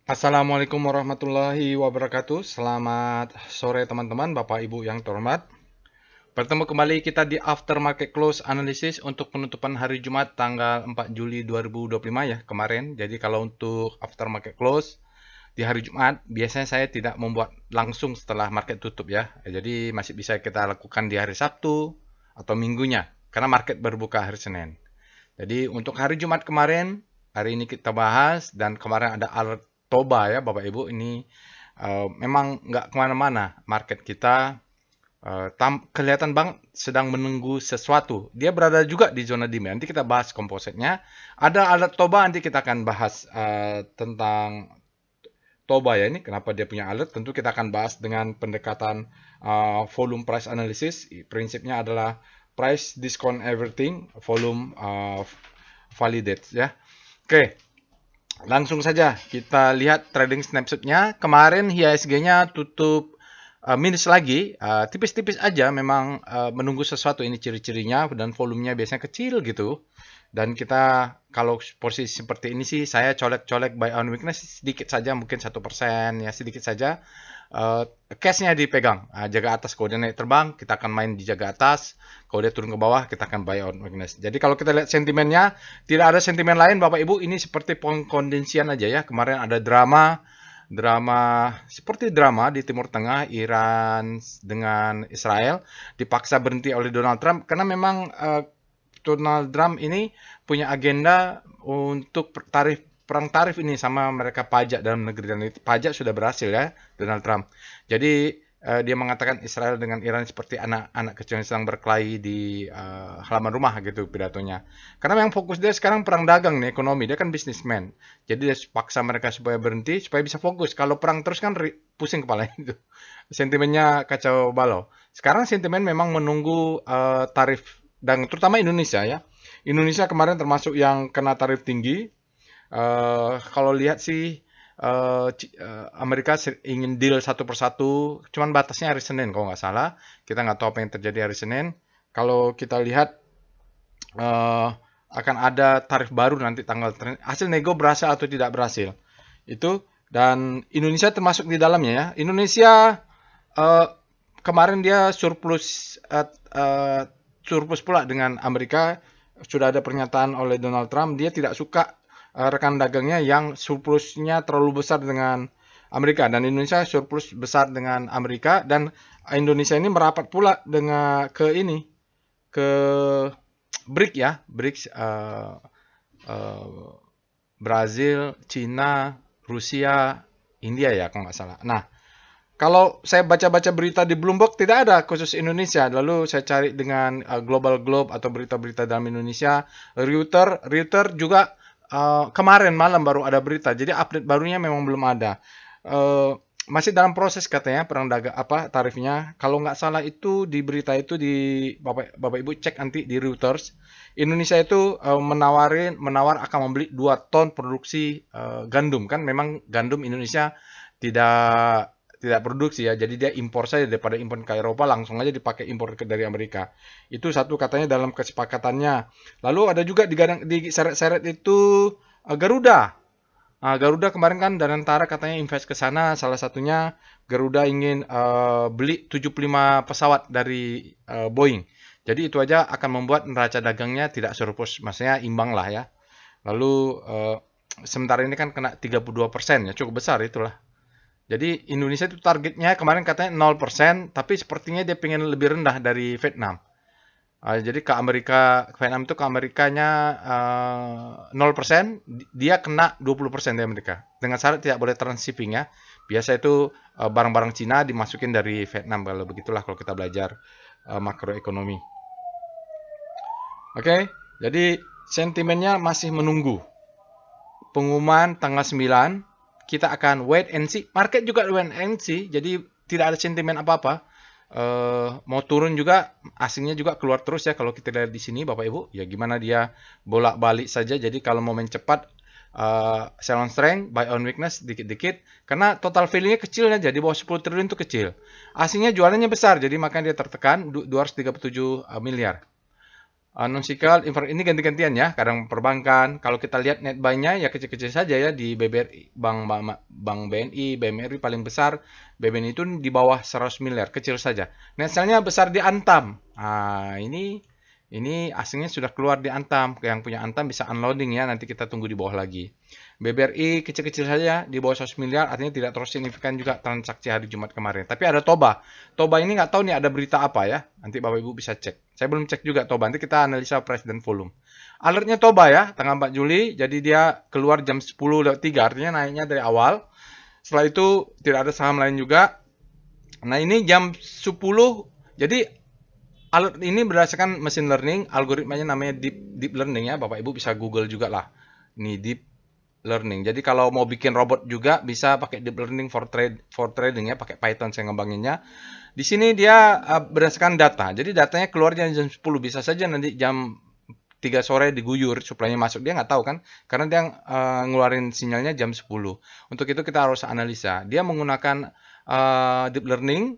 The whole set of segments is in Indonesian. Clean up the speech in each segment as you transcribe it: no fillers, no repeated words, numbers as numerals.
Assalamualaikum warahmatullahi wabarakatuh. Selamat sore teman-teman, Bapak Ibu yang terhormat. Bertemu kembali kita di After Market Close Analysis untuk penutupan hari Jumat tanggal 4 Juli 2025 ya kemarin. Jadi kalau untuk After Market Close di hari Jumat, biasanya saya tidak membuat langsung setelah market tutup ya. Jadi masih bisa kita lakukan di hari Sabtu atau Minggunya, karena market berbuka hari Senin. Jadi untuk hari Jumat kemarin, hari ini kita bahas dan kemarin ada alert Toba ya Bapak Ibu. Ini memang nggak kemana-mana market kita, kelihatan banget sedang menunggu sesuatu. Dia berada juga di zona demand. Nanti kita bahas kompositnya. Ada alert Toba, nanti kita akan bahas tentang Toba ya ini. Kenapa dia punya alert? Tentu kita akan bahas dengan pendekatan volume price analysis. Prinsipnya adalah price discount everything, volume validate ya. Oke, langsung saja kita lihat trading snapshotnya. Kemarin IHSG-nya tutup minus lagi, tipis-tipis aja. Memang menunggu sesuatu, ini ciri-cirinya, dan volumenya biasanya kecil gitu. Dan kita kalau posisi seperti ini sih saya colek-colek buy on weakness sedikit saja, mungkin 1% ya, sedikit saja. Cashnya dipegang, jaga atas. Kalau dia naik terbang, kita akan main di jaga atas. Kalau dia turun ke bawah, kita akan buy on weakness. Jadi kalau kita lihat sentimennya, tidak ada sentimen lain Bapak Ibu. Ini seperti pengkondisian aja ya. Kemarin ada seperti drama di Timur Tengah, Iran dengan Israel dipaksa berhenti oleh Donald Trump karena memang Donald Trump ini punya agenda untuk perang tarif ini sama mereka pajak dalam negeri, dan itu pajak sudah berhasil ya Donald Trump. Jadi dia mengatakan Israel dengan Iran seperti anak-anak kecil yang sedang berkelahi di halaman rumah gitu pidatonya. Karena yang fokus dia sekarang perang dagang nih, ekonomi. Dia kan bisnismen. Jadi dia paksa mereka supaya berhenti supaya bisa fokus. Kalau perang terus kan pusing kepala itu. Sentimennya kacau balau. Sekarang sentimen memang menunggu tarif, dan terutama Indonesia ya. Indonesia kemarin termasuk yang kena tarif tinggi. Kalau lihat sih Amerika ingin deal satu persatu, cuman batasnya hari Senin kalau nggak salah. Kita nggak tahu apa yang terjadi hari Senin. Kalau kita lihat eh, akan ada tarif baru nanti tanggal hasil nego berhasil atau tidak berhasil. Itu, dan Indonesia termasuk di dalamnya ya. Indonesia eh, kemarin dia surplus pula dengan Amerika. Sudah ada pernyataan oleh Donald Trump, dia tidak suka rekan dagangnya yang surplusnya terlalu besar dengan Amerika, dan Indonesia surplus besar dengan Amerika, dan Indonesia ini merapat pula dengan ke BRIC ya, BRICS, uh, Brazil, Cina, Rusia, India ya kalau nggak salah. Nah, kalau saya baca-baca berita di Bloomberg tidak ada khusus Indonesia. Lalu saya cari dengan Global Globe atau berita-berita dalam Indonesia, Reuters juga kemarin malam baru ada berita. Jadi update barunya memang belum ada. Eh, Masih dalam proses katanya perang dagang apa tarifnya. Kalau nggak salah itu di berita itu, di Bapak Ibu cek nanti di Reuters. Indonesia itu menawar akan membeli 2 ton produksi gandum, kan memang gandum Indonesia tidak tidak produksi ya, jadi dia impor saja. Daripada impor ke Eropa, langsung aja dipakai impor dari Amerika. Itu satu katanya dalam kesepakatannya. Lalu ada juga di seret-seret itu Garuda. Garuda kemarin kan Danantara katanya invest ke sana. Salah satunya Garuda ingin beli 75 pesawat dari Boeing. Jadi itu aja akan membuat neraca dagangnya tidak surplus, maksudnya imbang lah ya. Lalu sementara ini kan kena 32% ya, cukup besar itulah. Jadi Indonesia itu targetnya kemarin katanya 0%, tapi sepertinya dia pengen lebih rendah dari Vietnam. Jadi ke Vietnam itu ke Amerikanya 0%, dia kena 20% dari Amerika. Dengan syarat tidak boleh transshipping ya. Biasa itu barang-barang Cina dimasukin dari Vietnam, kalau begitulah kalau kita belajar makroekonomi. Oke, jadi sentimennya masih menunggu pengumuman tanggal 9. Kita akan wait and see. Market juga wait and see, jadi tidak ada sentimen apa-apa. Mau turun juga, asingnya juga keluar terus ya. Kalau kita lihat di sini Bapak Ibu, ya gimana dia bolak-balik saja. Jadi kalau mau main cepat, sell on strength, buy on weakness dikit-dikit. Karena total value-nya kecil aja, di bawah 10 triliun itu kecil. Asingnya jualannya besar, jadi makanya dia tertekan 237 miliar. Non-cyclical, ini ganti-gantian ya, kadang perbankan. Kalau kita lihat net buy-nya ya kecil-kecil saja ya di BBRI, Bank BNI, BMRI paling besar, BBNI itu di bawah 100 miliar, kecil saja. Net sell-nya besar di Antam. Ini aslinya sudah keluar di Antam. Yang punya Antam bisa unloading ya, nanti kita tunggu di bawah lagi. BBRI kecil-kecil saja di bawah 100 miliar, artinya tidak terlalu signifikan juga transaksi hari Jumat kemarin. Tapi ada Toba. Toba ini nggak tahu nih ada berita apa ya. Nanti Bapak Ibu bisa cek. Saya belum cek juga Toba. Nanti kita analisa price dan volume. Alertnya Toba ya, tanggal 4 Juli. Jadi dia keluar jam 10.03, artinya naiknya dari awal. Setelah itu tidak ada saham lain juga. Nah ini jam 10. Jadi alert ini berdasarkan machine learning. Algoritmanya namanya deep learning ya. Bapak Ibu bisa Google juga lah. Ini deep learning. Jadi kalau mau bikin robot juga bisa pakai deep learning for trading ya, pakai Python saya ngembanginnya. Di sini dia berdasarkan data. Jadi datanya keluarnya jam 10, bisa saja nanti jam 3 sore diguyur suplainya masuk. Dia nggak tahu kan, karena dia ngeluarin sinyalnya jam 10. Untuk itu kita harus analisa. Dia menggunakan deep learning,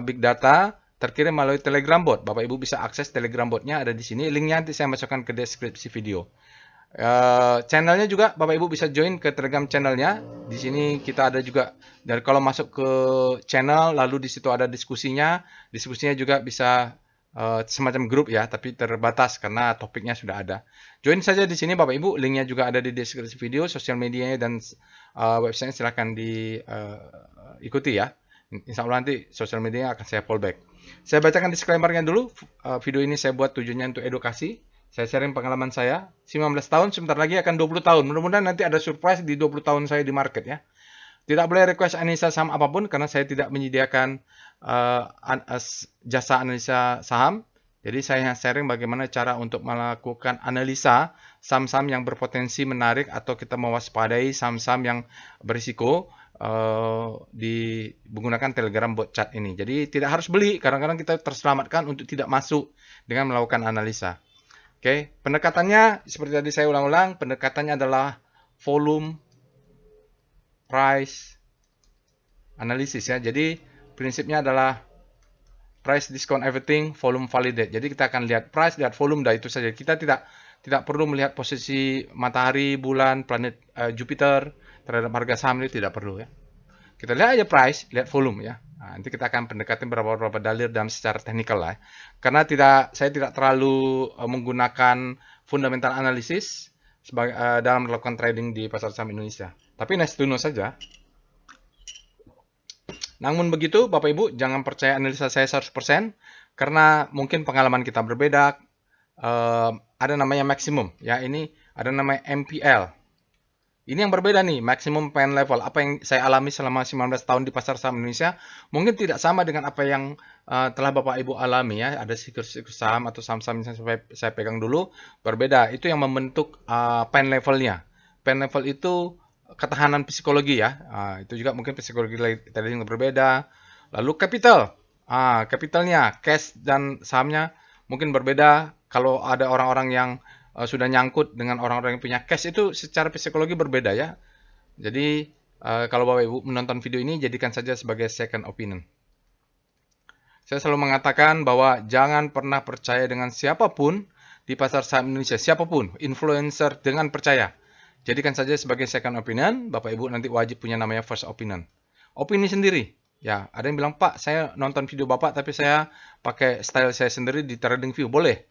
big data, terkirim melalui Telegram bot. Bapak Ibu bisa akses Telegram botnya ada di sini. Linknya nanti saya masukkan ke deskripsi video. Channelnya juga Bapak Ibu bisa join ke Telegram channelnya. Di sini kita ada juga, dan kalau masuk ke channel lalu di situ ada diskusinya. Diskusinya juga bisa semacam grup ya, tapi terbatas karena topiknya sudah ada. Join saja di sini Bapak Ibu. Linknya juga ada di deskripsi video, sosial medianya dan websitenya silahkan diikuti ya. Insya Allah nanti sosial medianya akan saya fallback. Saya bacakan disclaimer-nya dulu. Video ini saya buat tujuannya untuk edukasi. Saya sharing pengalaman saya, 19 tahun, sebentar lagi akan 20 tahun. Mudah-mudahan nanti ada surprise di 20 tahun saya di market ya. Tidak boleh request analisa saham apapun, karena saya tidak menyediakan jasa analisa saham. Jadi saya sharing bagaimana cara untuk melakukan analisa saham-saham yang berpotensi menarik atau kita mewaspadai saham-saham yang berisiko menggunakan Telegram bot chat ini. Jadi tidak harus beli, kadang-kadang kita terselamatkan untuk tidak masuk dengan melakukan analisa. Oke, pendekatannya seperti tadi saya ulang-ulang, pendekatannya adalah volume, price, analisis ya. Jadi prinsipnya adalah price discount everything, volume validate. Jadi kita akan lihat price, lihat volume, dah itu saja. Kita tidak perlu melihat posisi matahari, bulan, planet Jupiter terhadap harga saham, itu tidak perlu ya. Kita lihat aja price, lihat volume ya. Nah, nanti kita akan pendekatin beberapa dalil dalam secara teknikal lah. Karena saya tidak terlalu menggunakan fundamental analysis dalam melakukan trading di pasar saham Indonesia. Tapi nice to know saja. Namun begitu, Bapak Ibu, jangan percaya analisa saya 100%, karena mungkin pengalaman kita berbeda. Ada namanya maksimum, ya ini ada namanya MPL. Ini yang berbeda nih, maximum pain level. Apa yang saya alami selama 19 tahun di pasar saham Indonesia mungkin tidak sama dengan apa yang telah Bapak Ibu alami ya. Ada siklus saham atau saham-saham yang saya pegang dulu berbeda. Itu yang membentuk pain levelnya. Pain level itu ketahanan psikologi ya. Itu juga mungkin psikologi trading berbeda. Lalu capital. Capitalnya, cash dan sahamnya mungkin berbeda. Kalau ada orang-orang yang sudah nyangkut dengan orang-orang yang punya cash, itu secara psikologi berbeda ya. Jadi kalau Bapak Ibu menonton video ini, jadikan saja sebagai second opinion. Saya selalu mengatakan bahwa jangan pernah percaya dengan siapapun di pasar saham Indonesia, siapapun, influencer, dengan percaya. Jadikan saja sebagai second opinion. Bapak Ibu nanti wajib punya namanya first opinion. Opini sendiri. Ya, ada yang bilang, Pak, saya nonton video Bapak tapi saya pakai style saya sendiri di TradingView. Boleh.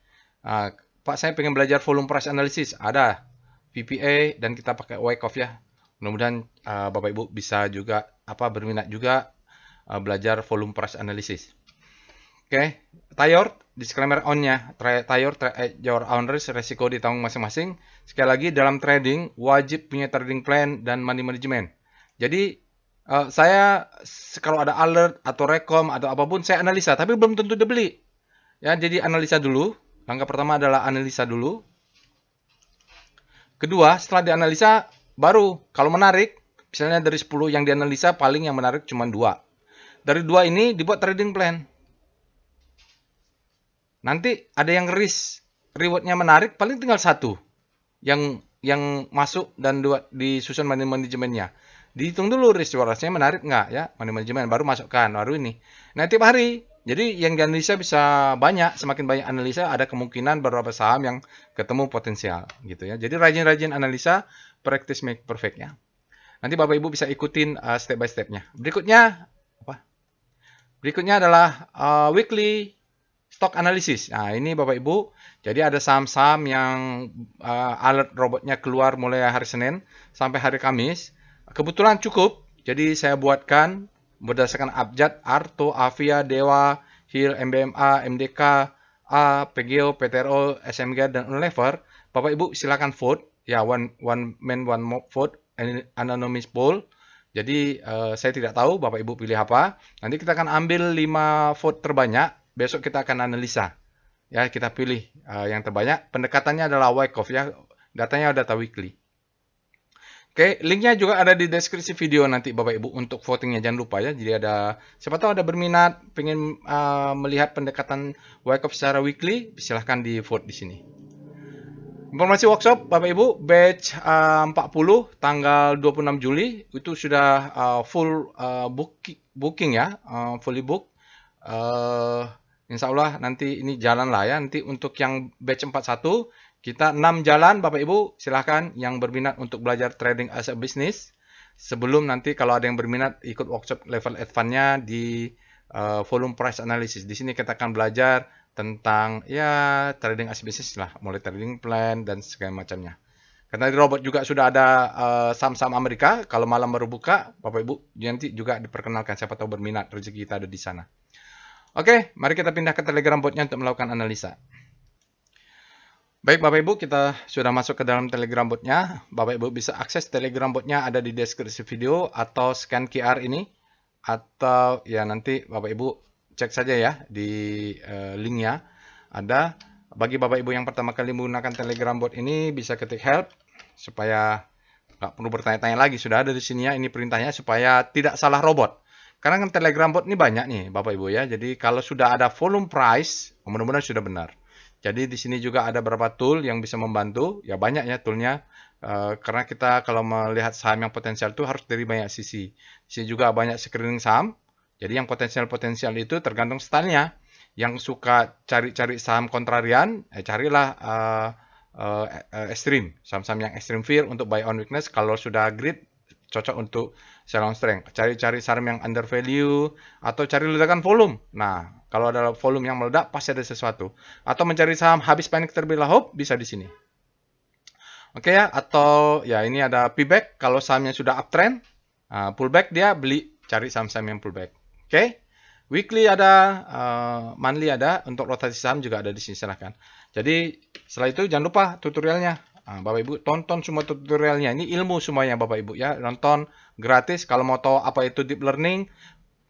Pak, saya pengen belajar volume price analysis. Ada VPA dan kita pakai Wyckoff ya. Mudah-mudahan Bapak Ibu bisa juga berminat juga belajar volume price analysis. Oke, Tayor, disclaimer on-nya. Tayor, your own risk, resiko ditanggung masing-masing. Sekali lagi, dalam trading wajib punya trading plan dan money management. Jadi saya kalau ada alert atau rekom atau apapun saya analisa, tapi belum tentu dia beli. Ya, jadi analisa dulu. Langkah pertama adalah analisa dulu. Kedua, setelah dianalisa, baru kalau menarik, misalnya dari 10 yang dianalisa, paling yang menarik cuma 2. Dari 2 ini dibuat trading plan. Nanti ada yang rewardnya menarik, paling tinggal 1 yang masuk dan disusun money manajemennya. Dihitung dulu risk rewardnya menarik nggak ya, money management baru masukkan, baru ini. Nah, tiap hari Jadi yang dianalisa bisa banyak, semakin banyak analisa ada kemungkinan beberapa saham yang ketemu potensial gitu ya. Jadi rajin-rajin analisa, practice make perfect ya. Nanti Bapak Ibu bisa ikutin step by step-nya. Berikutnya apa? Berikutnya adalah weekly stock analysis. Nah, ini Bapak Ibu, jadi ada saham-saham yang alert robotnya keluar mulai hari Senin sampai hari Kamis. Kebetulan cukup, jadi saya buatkan berdasarkan abjad, Arto, Avia, Dewa, Hill, MBMA, MDK, PGO, PTRO, SMG, dan Unilever. Bapak Ibu silakan vote, ya one man one vote, anonymous poll. Jadi saya tidak tahu Bapak Ibu pilih apa. Nanti kita akan ambil 5 vote terbanyak. Besok kita akan analisa. Ya, kita pilih yang terbanyak. Pendekatannya adalah Wyckoff ya. Datanya data weekly. Oke, linknya juga ada di deskripsi video nanti Bapak Ibu untuk votingnya. Jangan lupa ya. Jadi ada, siapa tahu ada berminat pengen melihat pendekatan Wyckoff secara weekly, silahkan di vote di sini. Informasi workshop Bapak Ibu, batch 40 tanggal 26 Juli itu sudah full booking ya, fully book. Insya Allah nanti ini jalan lah ya. Nanti untuk yang batch 41 kita 6 jalan Bapak Ibu, silahkan yang berminat untuk belajar trading as a business. Sebelum nanti kalau ada yang berminat ikut workshop level advance-nya di volume price analysis. Di sini kita akan belajar tentang ya trading as a business lah, mulai trading plan dan segala macamnya. Karena di robot juga sudah ada saham-saham Amerika, kalau malam baru buka, Bapak Ibu nanti juga diperkenalkan, siapa tahu berminat, rezeki kita ada di sana. Oke, mari kita pindah ke Telegram botnya untuk melakukan analisa. Baik Bapak Ibu, kita sudah masuk ke dalam Telegram botnya. Bapak Ibu bisa akses Telegram botnya ada di deskripsi video atau scan QR ini. Atau ya nanti Bapak Ibu cek saja ya di linknya. Ada. Bagi Bapak Ibu yang pertama kali menggunakan Telegram bot ini bisa ketik help. Supaya nggak perlu bertanya-tanya lagi. Sudah ada di sini ya, ini perintahnya supaya tidak salah robot. Karena kan Telegram bot ini banyak nih Bapak Ibu ya. Jadi kalau sudah ada volume price, mudah-mudahan sudah benar. Jadi di sini juga ada beberapa tool yang bisa membantu. Ya banyak ya toolnya. Karena kita kalau melihat saham yang potensial itu harus dari banyak sisi. Di sini juga banyak screening saham. Jadi yang potensial-potensial itu tergantung stylenya. Yang suka cari-cari saham kontrarian, carilah ekstrim. Saham-saham yang extreme fear untuk buy on weakness. Kalau sudah greed, cocok untuk sell on strength. Cari-cari saham yang under value atau cari ledakan volume. Nah, kalau ada volume yang meledak pasti ada sesuatu. Atau mencari saham habis panik terlebih dahulu bisa di sini. Oke ya, atau ya ini ada payback kalau sahamnya sudah uptrend, pullback dia beli, cari saham-saham yang pullback. Oke. Weekly ada, monthly ada, untuk rotasi saham juga ada di sini silahkan. Jadi setelah itu jangan lupa tutorialnya. Bapak Ibu tonton semua tutorialnya. Ini ilmu semuanya Bapak Ibu ya. Nonton gratis. Kalau mau tahu apa itu deep learning,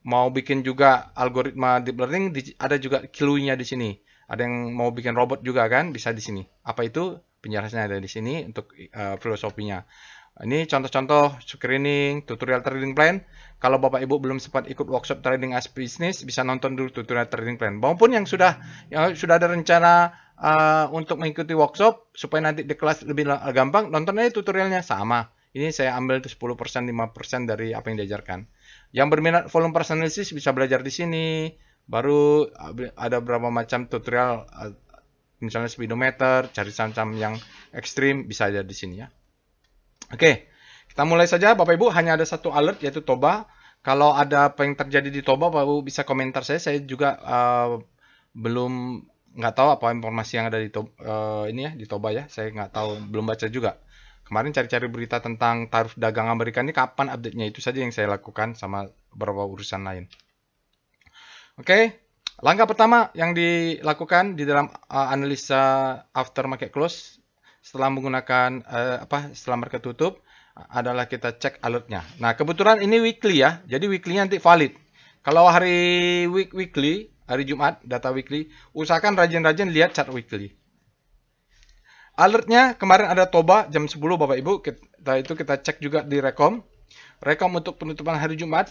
mau bikin juga algoritma deep learning, ada juga clue-nya di sini. Ada yang mau bikin robot juga kan, bisa di sini. Apa itu? Penjelasannya ada di sini untuk filosofinya. Ini contoh-contoh screening, tutorial trading plan. Kalau Bapak Ibu belum sempat ikut workshop trading as business, bisa nonton dulu tutorial trading plan. Maupun yang sudah ada rencana untuk mengikuti workshop supaya nanti di kelas lebih gampang, nonton aja tutorialnya sama. Ini saya ambil itu 10%, 5% dari apa yang diajarkan. Yang berminat volume price analysis bisa belajar di sini. Baru ada beberapa macam tutorial, misalnya speedometer, cari saham-saham yang ekstrim, bisa aja di sini ya. Oke, kita mulai saja Bapak Ibu. Hanya ada satu alert yaitu Toba. Kalau ada apa yang terjadi di Toba, Bapak Ibu bisa komentar saya. Saya juga belum nggak tahu apa informasi yang ada di Toba ya. Saya nggak tahu, belum baca juga. Kemarin cari-cari berita tentang tarif dagang Amerika ini kapan update-nya, itu saja yang saya lakukan sama beberapa urusan lain. Oke, langkah pertama yang dilakukan di dalam analisa after market close setelah menggunakan setelah market tutup adalah kita cek alertnya. Nah, kebetulan ini weekly ya. Jadi weekly-nya nanti valid. Kalau hari weekly, hari Jumat, data weekly, usahakan rajin-rajin lihat chart weekly. Alertnya kemarin ada Toba jam 10 Bapak Ibu. Kita cek juga di Rekom. Rekom untuk penutupan hari Jumat.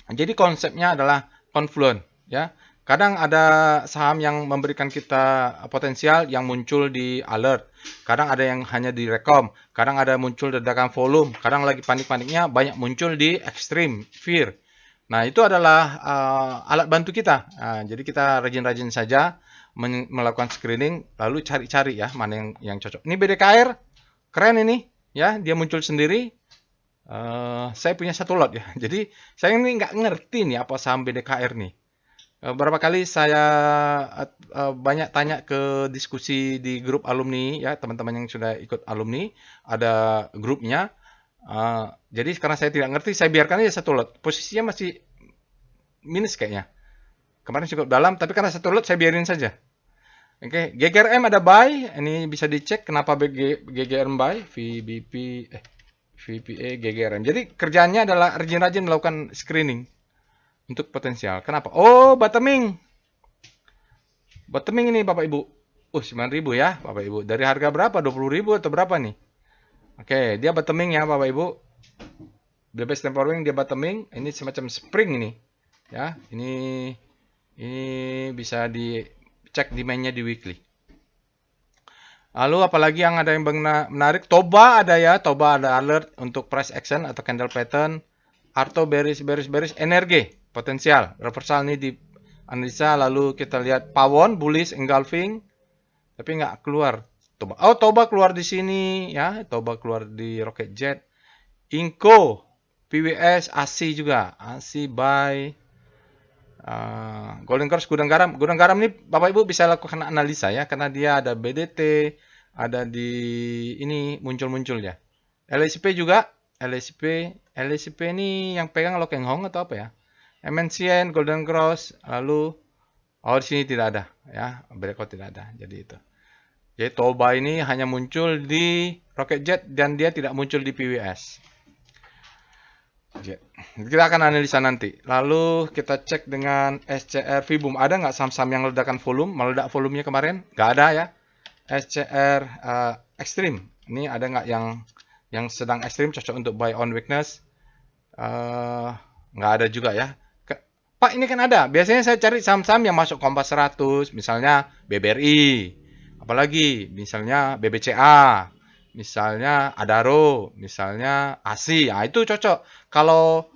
Jadi konsepnya adalah confluent ya. Kadang ada saham yang memberikan kita potensial yang muncul di alert. Kadang ada yang hanya di rekom. Kadang ada muncul ledakan volume. Kadang lagi panik-paniknya banyak muncul di extreme fear. Nah, itu adalah alat bantu kita. Jadi kita rajin-rajin saja melakukan screening, lalu cari-cari ya mana yang cocok. Ini BDKR, keren ini, ya dia muncul sendiri. Saya punya satu lot ya. Jadi saya ini nggak ngerti nih apa saham BDKR nih. Berapa kali saya banyak tanya ke diskusi di grup alumni ya, teman-teman yang sudah ikut alumni, ada grupnya. Jadi karena saya tidak ngerti, saya biarkan aja satu lot. Posisinya masih minus kayaknya. Kemarin cukup dalam, tapi karena satu lot saya biarin saja. Oke, GGRM ada buy, ini bisa dicek kenapa GGRM buy, VPA, GGRM. Jadi kerjaannya adalah rajin-rajin melakukan screening untuk potensial. Kenapa? Oh, bottoming. Bottoming ini Bapak Ibu. 9.000 ya Bapak Ibu. Dari harga berapa? 20.000 atau berapa nih? Oke, dia bottoming ya Bapak Ibu. The best temporary dia bottoming. Ini semacam spring ini. Ya, ini bisa dicek demand-nya di weekly. Lalu apalagi yang ada yang menarik? Toba ada ya, Toba ada alert untuk price action atau candle pattern. Arto bearish, energi potensial reversal ini di analisa. Lalu kita lihat Pawon bullish engulfing, tapi nggak keluar. Toba keluar di sini ya, Toba keluar di Rocket Jet. Inco, PWS, ASI juga, ASI buy. Golden Cross, gudang garam ini Bapak Ibu bisa lakukan analisa ya, karena dia ada BDT, ada di ini muncul-muncul ya. LSP juga, LSP ini yang pegang Lokeng Hong atau apa ya? MNCN, Golden Cross, lalu di sini tidak ada ya, breakout tidak ada. Jadi itu. Jadi Toba ini hanya muncul di Rocket Jet dan dia tidak muncul di PWS. Kita akan analisa nanti. Lalu kita cek dengan SCR Vibum. Ada nggak saham-saham yang ledakan volume? Meledak volumenya kemarin? Nggak ada ya. SCR Extreme. Ini ada nggak yang sedang ekstrim cocok untuk buy on weakness? Nggak ada juga ya. Pak, ini kan ada. Biasanya saya cari saham-saham yang masuk Kompas 100. Misalnya BBRI. Apalagi misalnya BBCA. Misalnya Adaro, misalnya ASI, itu cocok. Kalau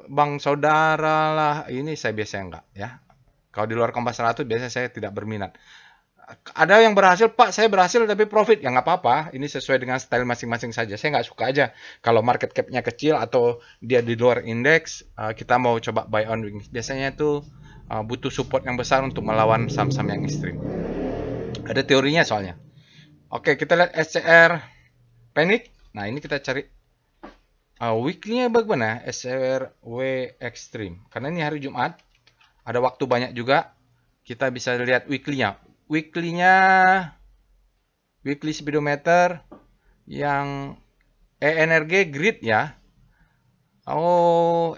Bank Saudara lah, ini saya biasanya enggak ya. Kalau di luar Kompas 100 biasanya saya tidak berminat. Ada yang berhasil, Pak, saya berhasil tapi profit. Ya nggak apa-apa, ini sesuai dengan style masing-masing saja. Saya nggak suka aja kalau market cap-nya kecil atau dia di luar indeks, kita mau coba buy on weakness. Biasanya itu butuh support yang besar untuk melawan saham-saham yang ekstrim. Ada teorinya soalnya. Oke, kita lihat SCR Panic. Nah, ini kita cari weekly-nya bagaimana? SCR W Extreme. Karena ini hari Jumat, ada waktu banyak juga. Kita bisa lihat weekly-nya. Weekly speedometer yang ENRG grid ya.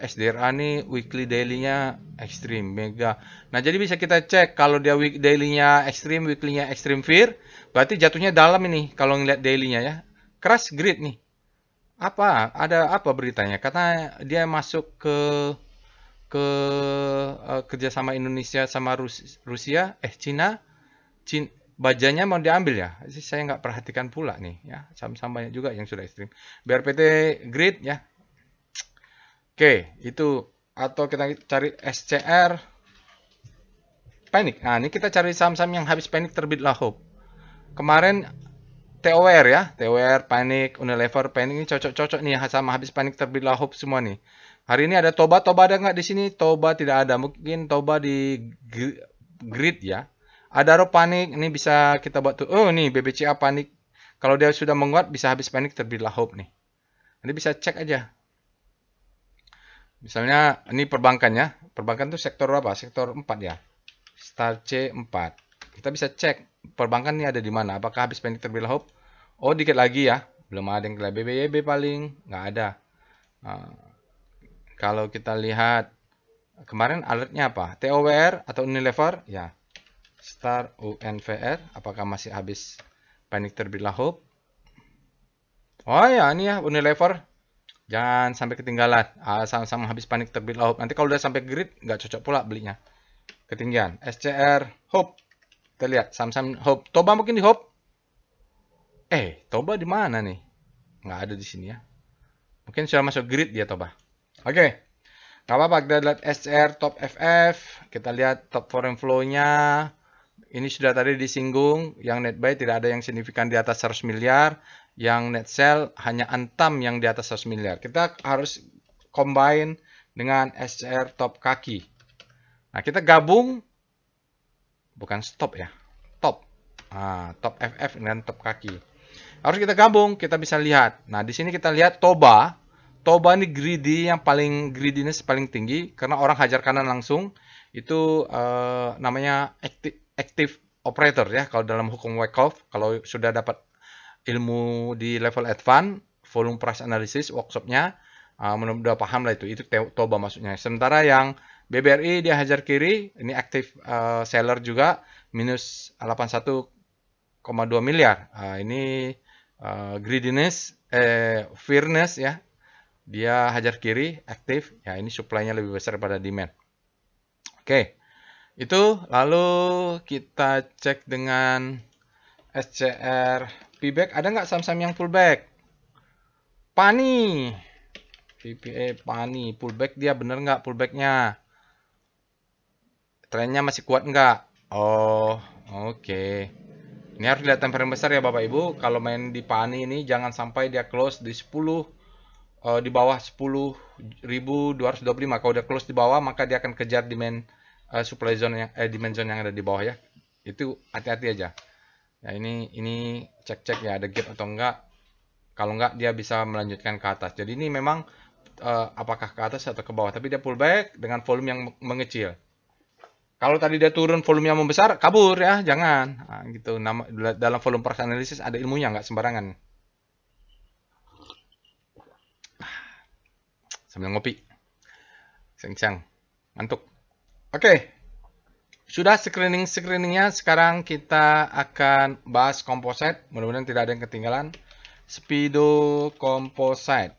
SDRA nih weekly daily-nya extreme mega. Nah, jadi bisa kita cek kalau dia daily-nya extreme, weekly-nya extreme fear, berarti jatuhnya dalam ini kalau ngeliat daily-nya ya. Crash grid nih. Ada apa beritanya? Karena dia masuk ke kerjasama Indonesia sama Rusia, Cina, bajanya mau diambil ya. Saya nggak perhatikan pula nih ya. Sama-sama banyak juga yang sudah ekstrim. BRPT grid ya. Oke, itu atau kita cari SCR Panic. Nah, ini kita cari saham-saham yang habis panic terbitlah hope. Kemarin TOR ya, TOR, Panic, Unilever, Panic ini cocok-cocok nih sama habis panic terbitlah hope semua nih. Hari ini ada Toba ada nggak di sini? Toba tidak ada. Mungkin Toba di grid ya. Ada Panic, ini bisa kita buat tuh. Oh, nih BBCA Panic. Kalau dia sudah menguat bisa habis panic terbitlah hope nih. Nanti bisa cek aja. Misalnya ini perbankan ya. Perbankan itu sektor apa? Sektor 4 ya. Star C4. Kita bisa cek perbankan ini ada di mana. Apakah habis panic terbitlah hope? Oh, dikit lagi ya. Belum ada yang kelihatan. BBYB paling nggak ada. Kalau kita lihat kemarin alertnya apa? TOWR atau Unilever? Ya. Star UNVR. Apakah masih habis panic terbitlah hope? Oh ya, ini ya Unilever. Jangan sampai ketinggalan. Sama-sama habis panik terbitlah hope. Nanti kalau udah sampai grid, nggak cocok pula belinya. Ketinggian. SCR Hope. Kita lihat saham-saham Hope. Toba mungkin di Hope. Toba di mana nih? Nggak ada di sini ya. Mungkin sudah masuk grid dia Toba. Oke. Gak apa-apa, kita lihat SCR top FF, kita lihat top foreign flow-nya. Ini sudah tadi disinggung, yang net buy tidak ada yang signifikan di atas 100 miliar, yang net sell hanya Antam yang di atas 100 miliar. Kita harus combine dengan SCR top kaki. Nah, kita gabung, bukan stop ya, top. Nah, top FF dengan top kaki. Harus kita gabung, kita bisa lihat. Nah, di sini kita lihat Toba. Toba ini greedy, yang paling greediness paling tinggi karena orang hajar kanan langsung. Itu namanya active operator ya kalau dalam hukum Wyckoff. Kalau sudah dapat ilmu di level advance, volume price analysis workshopnya, mudah paham lah itu Toba maksudnya. Sementara yang BBRI dia hajar kiri, ini active seller juga, minus 81,2 miliar. Ini greediness, fairness ya, dia hajar kiri, aktif, ya ini supply-nya lebih besar daripada demand. Oke, itu lalu kita cek dengan SCR pullback, ada nggak saham-saham yang pullback? Pani, VPA Pani, pullback dia bener nggak pullbacknya? Trennya masih kuat nggak? Oh, oke. Ini harus lihat time frame besar ya Bapak Ibu. Kalau main di Pani ini jangan sampai dia close di 10 di bawah 10.225. Kalau udah close di bawah maka dia akan kejar demand supply zone yang demand zone yang ada di bawah ya. Itu hati-hati aja. Ya ini cek-cek ya ada gap atau enggak. Kalau enggak dia bisa melanjutkan ke atas. Jadi ini memang apakah ke atas atau ke bawah, tapi dia pullback dengan volume yang mengecil. Kalau tadi dia turun volumenya membesar, kabur ya, jangan. Nah, gitu. Dalam volume price analysis ada ilmunya, nggak sembarangan. Sambil ngopi. Siang-siang. Ngantuk. Oke. Sudah screeningnya. Sekarang kita akan bahas composite. Mudah-mudahan tidak ada yang ketinggalan. Speedo composite.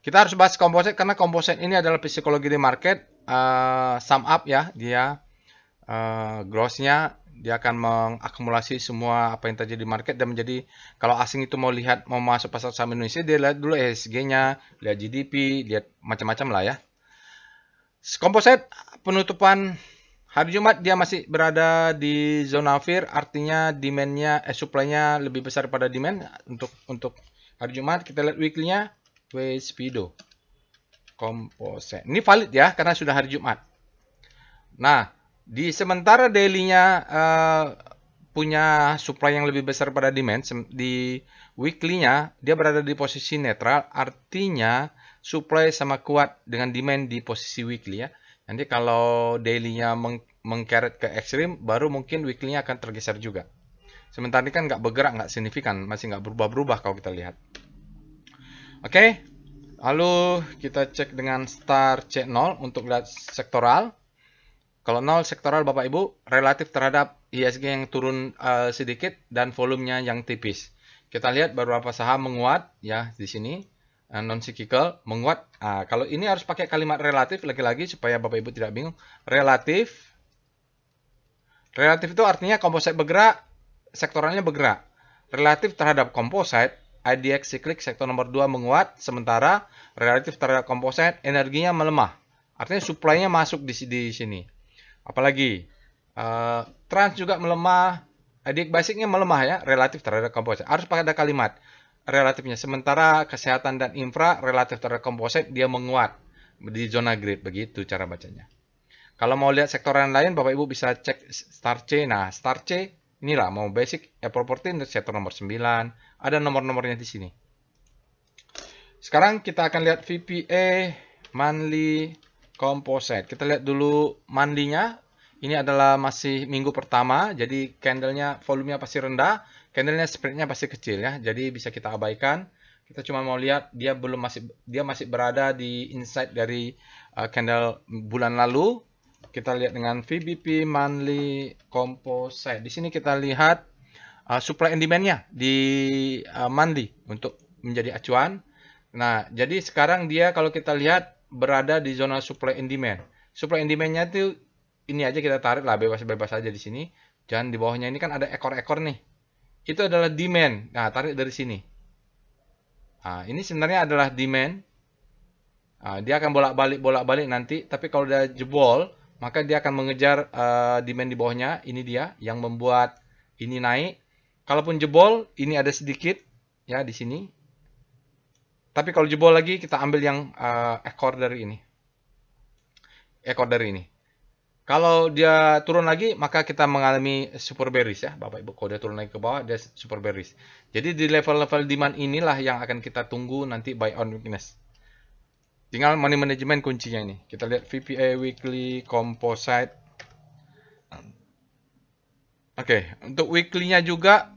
Kita harus bahas composite karena composite ini adalah psikologi di market. Sum up ya, dia gross-nya dia akan mengakumulasi semua apa yang terjadi di market dan menjadi, kalau asing itu mau masuk pasar saham Indonesia, dia lihat dulu ESG-nya, lihat GDP, lihat macam-macam lah ya. Composite penutupan hari Jumat dia masih berada di zona fear, artinya demand-nya supply-nya lebih besar pada demand untuk hari Jumat. Kita lihat weekly-nya, Speedo Composite. Ini valid ya karena sudah hari Jumat. Nah, di sementara daily-nya punya supply yang lebih besar pada demand, di weekly-nya dia berada di posisi netral, artinya supply sama kuat dengan demand di posisi weekly ya. Nanti kalau daily-nya mengkeret ke ekstrim, baru mungkin weekly-nya akan tergeser juga. Sementara ini kan nggak bergerak, nggak signifikan, masih nggak berubah-berubah kalau kita lihat. Oke, lalu kita cek dengan star C0 untuk lihat sektoral. Kalau 0 sektoral Bapak Ibu, relatif terhadap ISG yang turun sedikit dan volumenya yang tipis. Kita lihat beberapa saham menguat ya di sini, non cyclical menguat. Kalau ini harus pakai kalimat relatif lagi-lagi supaya Bapak Ibu tidak bingung. Relatif itu artinya composite bergerak, sektoralnya bergerak. Relatif terhadap composite, IDX cyclic sektor nomor 2 menguat, sementara relatif terhadap composite energinya melemah. Artinya supply-nya masuk di sini. Apalagi trans juga melemah, adik basicnya melemah ya, relatif terhadap composite. Harus pakai ada kalimat relatifnya. Sementara kesehatan dan infra relatif terhadap composite dia menguat di zona grade, begitu cara bacanya. Kalau mau lihat sektor yang lain, Bapak Ibu bisa cek Star C. Nah, Star C inilah mau basic property sektor nomor 9, ada nomor-nomornya di sini. Sekarang kita akan lihat VPA monthly composite. Kita lihat dulu monthly-nya. Ini adalah masih minggu pertama, jadi candlenya volumenya pasti rendah, candlenya spreadnya pasti kecil ya, jadi bisa kita abaikan. Kita cuma mau lihat dia masih berada di inside dari candle bulan lalu. Kita lihat dengan VBP monthly composite. Di sini kita lihat supply and demand-nya di monthly untuk menjadi acuan. Nah, jadi sekarang dia kalau kita lihat berada di zona supply and demand. Supply and demand-nya itu ini aja kita tarik lah, bebas-bebas aja di sini. Jangan di bawahnya ini kan ada ekor-ekor nih. Itu adalah demand. Nah, tarik dari sini. Nah, ini sebenarnya adalah demand. Dia akan bolak-balik nanti, tapi kalau dia jebol, maka dia akan mengejar demand di bawahnya. Ini dia yang membuat ini naik. Kalaupun jebol, ini ada sedikit ya di sini. Tapi kalau jebol lagi, kita ambil yang ekor dari ini. Ekor dari ini. Kalau dia turun lagi, maka kita mengalami super bearish ya, Bapak Ibu. Kalau dia turun lagi ke bawah, dia super bearish. Jadi di level-level demand inilah yang akan kita tunggu nanti buy on weakness. Tinggal money management kuncinya ini. Kita lihat VPA weekly composite. Oke, untuk weekly-nya juga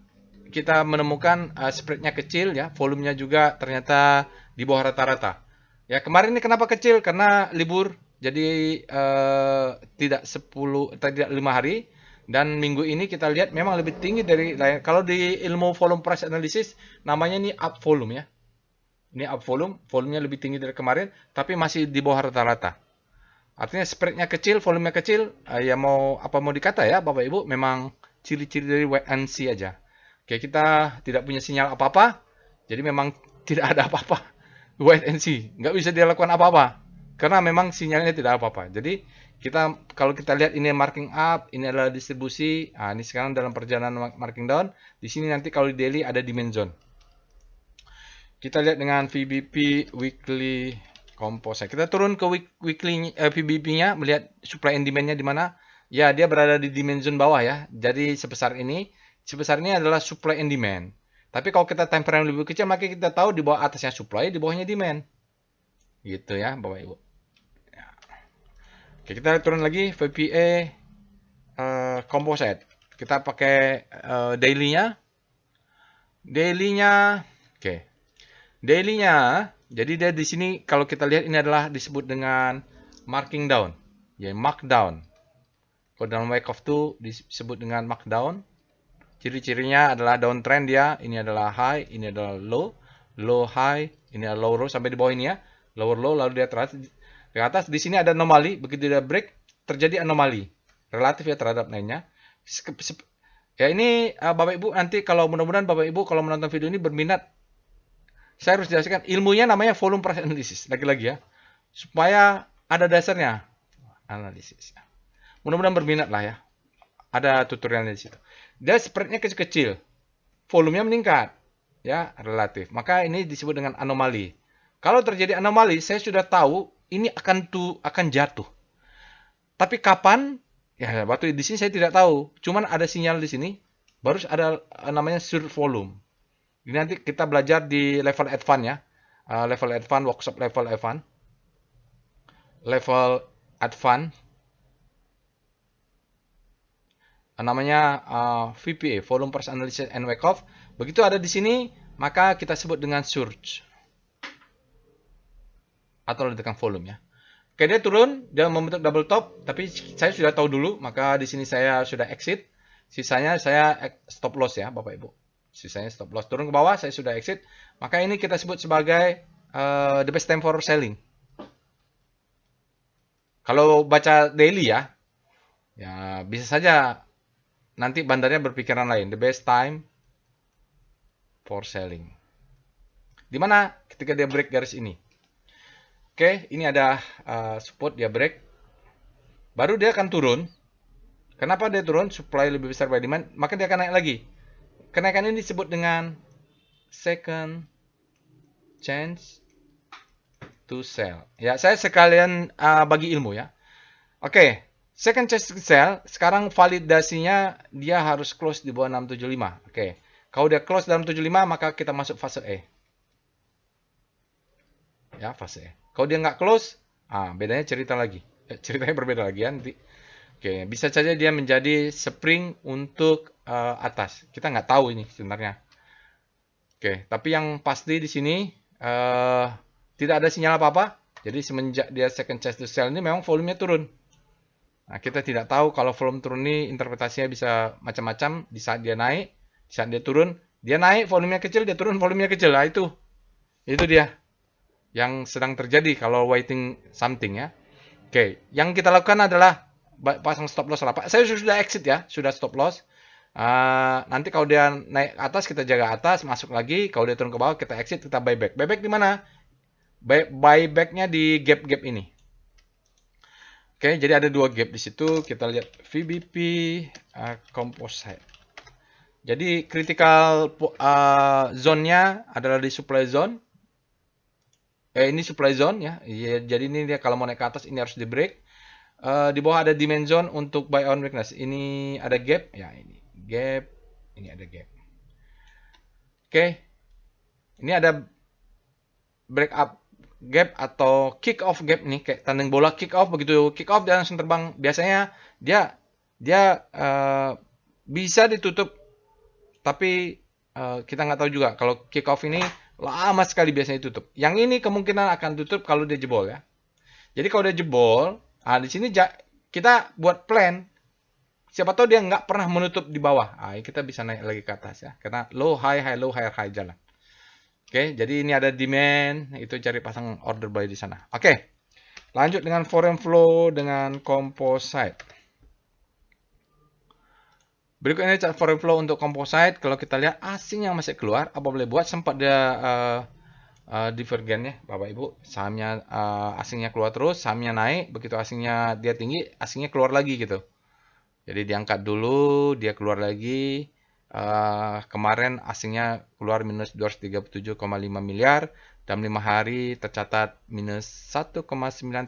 kita menemukan spread-nya kecil ya, volumenya juga ternyata di bawah rata-rata. Ya, kemarin ini kenapa kecil? Karena libur. Jadi tidak 5 hari, dan minggu ini kita lihat memang lebih tinggi dari kalau di ilmu volume price analysis namanya ini up volume ya. Ini up volume, volumenya lebih tinggi dari kemarin tapi masih di bawah rata-rata. Artinya spreadnya kecil, volumenya kecil, ya mau dikata ya Bapak Ibu, memang ciri-ciri dari wait and see aja. Oke, kita tidak punya sinyal apa-apa, jadi memang tidak ada apa-apa. Wait and see, nggak bisa dia lakukan apa-apa. Karena memang sinyalnya tidak apa-apa. Jadi kalau kita lihat ini marking up, ini adalah distribusi. Ini sekarang dalam perjalanan marking down. Di sini nanti kalau di daily ada demand zone. Kita lihat dengan VBP weekly composite. Kita turun ke weekly VBP-nya, melihat supply and demand-nya di mana. Ya, dia berada di demand zone bawah ya. Jadi sebesar ini adalah supply and demand. Tapi kalau kita time frame lebih kecil, maka kita tahu di bawah atasnya supply, di bawahnya demand. Gitu ya, Bapak Ibu. Oke, kita turun lagi VPA composite. Kita pakai daily-nya. Daily-nya, oke. Daily-nya, jadi dia di sini kalau kita lihat ini adalah disebut dengan marking down. Ya, markdown. Kalau dalam wake of 2 disebut dengan markdown. Ciri-cirinya adalah downtrend dia. Ini adalah high, ini adalah low. Low high, ini adalah low low sampai di bawah ini ya. Lower low, lalu dia ke atas. Di sini ada anomali, begitu dia break terjadi anomali relatif ya terhadap lainnya. Ya ini Bapak Ibu nanti kalau mudah-mudahan Bapak Ibu kalau menonton video ini berminat, saya harus jelaskan ilmunya namanya volume price analysis lagi-lagi ya, supaya ada dasarnya analisis. Mudah-mudahan berminat lah ya. Ada tutorialnya di situ. Dia spreadnya kecil-kecil, volumenya meningkat ya relatif. Maka ini disebut dengan anomali. Kalau terjadi anomali, saya sudah tahu ini akan jatuh. Tapi kapan? Ya, waktu di sini saya tidak tahu. Cuman ada sinyal di sini, baru ada namanya surge volume. Ini nanti kita belajar di level advance ya. Level advance, workshop level advance. Level advance. Namanya VPA, volume price analysis and wake off. Begitu ada di sini, maka kita sebut dengan surge. Atau ledakan volume ya. Oke, dia turun, dia membentuk double top, tapi saya sudah tahu dulu, maka di sini saya sudah exit. Sisanya saya stop loss ya, Bapak Ibu. Sisanya stop loss. Turun ke bawah, saya sudah exit. Maka ini kita sebut sebagai the best time for selling. Kalau baca daily ya, ya bisa saja nanti bandarnya berpikiran lain. The best time for selling. Dimana ketika dia break garis ini. Oke, ini ada support, dia break. Baru dia akan turun. Kenapa dia turun? Supply lebih besar by demand, maka dia akan naik lagi. Kenaikan ini disebut dengan second chance to sell. Ya, saya sekalian bagi ilmu ya. Oke, second chance to sell, sekarang validasinya dia harus close di bawah 675. Oke, kalau dia close dalam 75, maka kita masuk fase E. Ya, fase E. Kalau dia nggak close, bedanya cerita lagi. Ceritanya berbeda lagi ya nanti. Oke, bisa saja dia menjadi spring untuk atas. Kita nggak tahu ini sebenarnya. Oke, tapi yang pasti di sini tidak ada sinyal apa-apa. Jadi semenjak dia second chance to sell ini memang volumenya turun. Nah, kita tidak tahu kalau volume turun ini interpretasinya bisa macam-macam. Di saat dia naik, di saat dia turun, dia naik volumenya kecil, dia turun volumenya kecil. Nah, itu dia yang sedang terjadi kalau waiting something ya. Oke, yang kita lakukan adalah pasang stop loss. Saya sudah exit ya, sudah stop loss. Nanti kalau dia naik atas kita jaga atas, masuk lagi. Kalau dia turun ke bawah kita exit, kita buyback. Buyback di mana? Buyback-nya di gap-gap ini. Oke, jadi ada dua gap di situ. Kita lihat VBP composite. Jadi critical zone-nya adalah di supply zone. Ini supply zone ya. Jadi ini dia kalau mau naik ke atas ini harus di break. Di bawah ada demand zone untuk buy on weakness. Ini ada gap, ya ini gap, ini ada gap. Oke, ini ada break up gap atau kick off gap nih, kayak tanding bola kick off, begitu kick off dia langsung terbang. Biasanya dia dia bisa ditutup, tapi kita nggak tahu juga kalau kick off ini lama sekali biasanya ditutup. Yang ini kemungkinan akan tutup kalau dia jebol ya. Jadi kalau dia jebol, di sini kita buat plan. Siapa tahu dia nggak pernah menutup di bawah. Kita bisa naik lagi ke atas ya. Karena low high high low high high jalan. Oke, jadi ini ada demand, itu cari pasang order buy di sana. Oke, lanjut dengan foreign flow dengan composite. Berikut ini chart foreign flow untuk composite. Kalau kita lihat asing yang masih keluar, apa boleh buat sempat dia divergen ya, Bapak Ibu. Sahamnya asingnya keluar terus, sahamnya naik, begitu asingnya dia tinggi, asingnya keluar lagi gitu. Jadi diangkat dulu, dia keluar lagi. Kemarin asingnya keluar minus 237,5 miliar, dalam 5 hari tercatat minus 1,9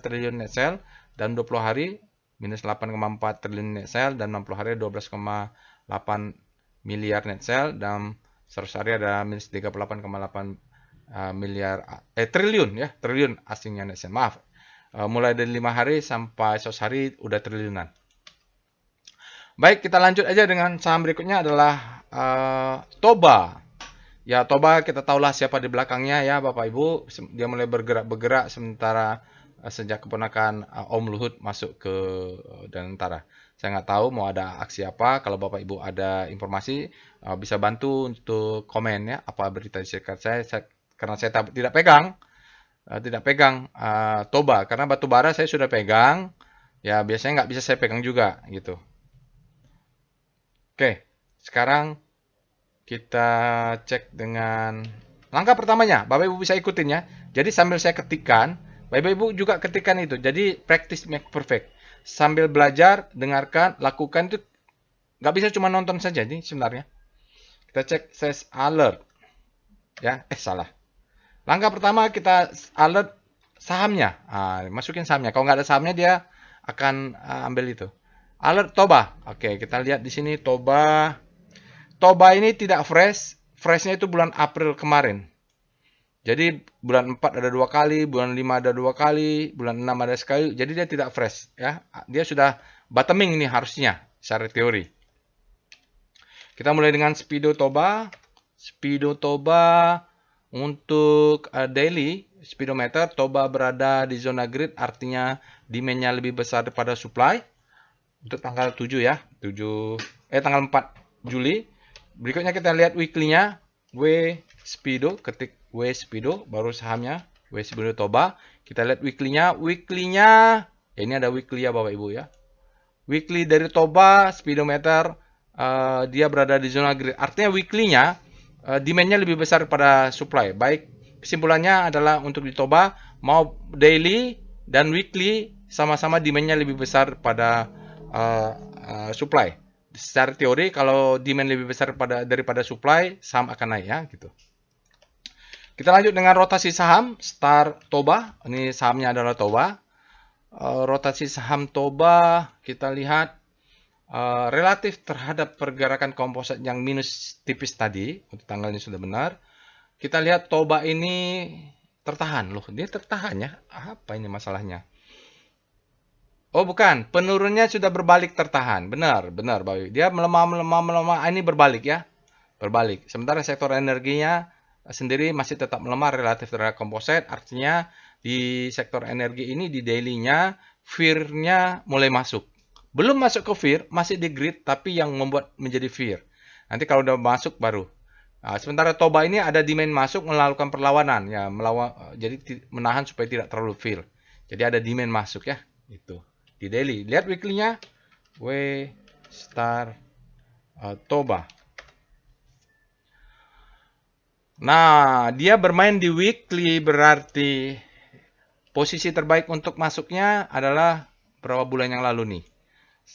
triliun net sale, dan 20 hari minus 8,4 triliun net sale, dan 60 hari 12,8 miliar net sale, dan 100 hari ada minus 38,8 triliun asingnya net sale. Maaf, mulai dari 5 hari sampai 100 hari udah triliunan. Baik, kita lanjut aja dengan saham berikutnya adalah Toba. Ya, Toba kita tahulah siapa di belakangnya ya, Bapak Ibu. Dia mulai bergerak-bergerak sementara sejak keponakan Om Luhut masuk ke Danantara. Saya nggak tahu mau ada aksi apa. Kalau Bapak Ibu ada informasi, bisa bantu untuk komen ya, apa berita di share saya. Karena saya tidak pegang, Toba. Karena batu bara saya sudah pegang. Ya, biasanya nggak bisa saya pegang juga gitu. Oke, sekarang kita cek dengan langkah pertamanya. Bapak Ibu bisa ikutin ya. Jadi sambil saya ketikkan, Bapak Ibu juga ketikkan itu. Jadi practice make perfect. Sambil belajar, dengarkan, lakukan itu. Nggak bisa cuma nonton saja nih sebenarnya. Kita cek ses alert. Ya, salah. Langkah pertama kita alert sahamnya. Masukin sahamnya. Kalau nggak ada sahamnya dia akan ambil itu. Alert Toba. Oke, kita lihat di sini Toba. Toba ini tidak fresh. Freshnya itu bulan April kemarin. Jadi bulan 4 ada 2 kali, bulan 5 ada 2 kali, bulan 6 ada sekali. Jadi dia tidak fresh ya. Dia sudah bottoming ini harusnya secara teori. Kita mulai dengan Speedo Toba. Speedo Toba untuk daily speedometer, Toba berada di zona grid, artinya demand-nya lebih besar daripada supply. Untuk tanggal 7 ya, tanggal 4 Juli. Berikutnya kita lihat weekly-nya, W Speedo, ketik W Speedo, baru sahamnya, W Speedo Toba. Kita lihat weekly-nya, ya ini ada weekly ya Bapak Ibu ya. Weekly dari Toba, speedometer, dia berada di zona grid. Artinya weekly-nya, demand-nya lebih besar pada supply. Baik, kesimpulannya adalah untuk di Toba, mau daily dan weekly, sama-sama demand-nya lebih besar pada supply. Secara teori kalau demand lebih besar daripada supply, saham akan naik ya gitu. Kita lanjut dengan rotasi saham Star Toba. Ini sahamnya adalah Toba. Rotasi saham Toba kita lihat relatif terhadap pergerakan komposit yang minus tipis tadi, untuk tanggalnya sudah benar. Kita lihat Toba ini tertahan loh, dia tertahan ya. Apa ini masalahnya? Oh bukan, penurunnya sudah berbalik tertahan. Benar, Bapak. Dia melemah. Ini berbalik ya. Berbalik. Sementara sektor energinya sendiri masih tetap melemah relatif terhadap komposit. Artinya di sektor energi ini di daily-nya fear-nya mulai masuk. Belum masuk ke fear, masih di grid tapi yang membuat menjadi fear. Nanti kalau udah masuk baru. Sementara Toba ini ada demand masuk melakukan perlawanan ya, jadi menahan supaya tidak terlalu fear. Jadi ada demand masuk ya, itu. Di daily. Lihat weekly-nya. W Star Toba. Nah, dia bermain di weekly berarti Posisi terbaik untuk masuknya adalah berapa bulan yang lalu nih?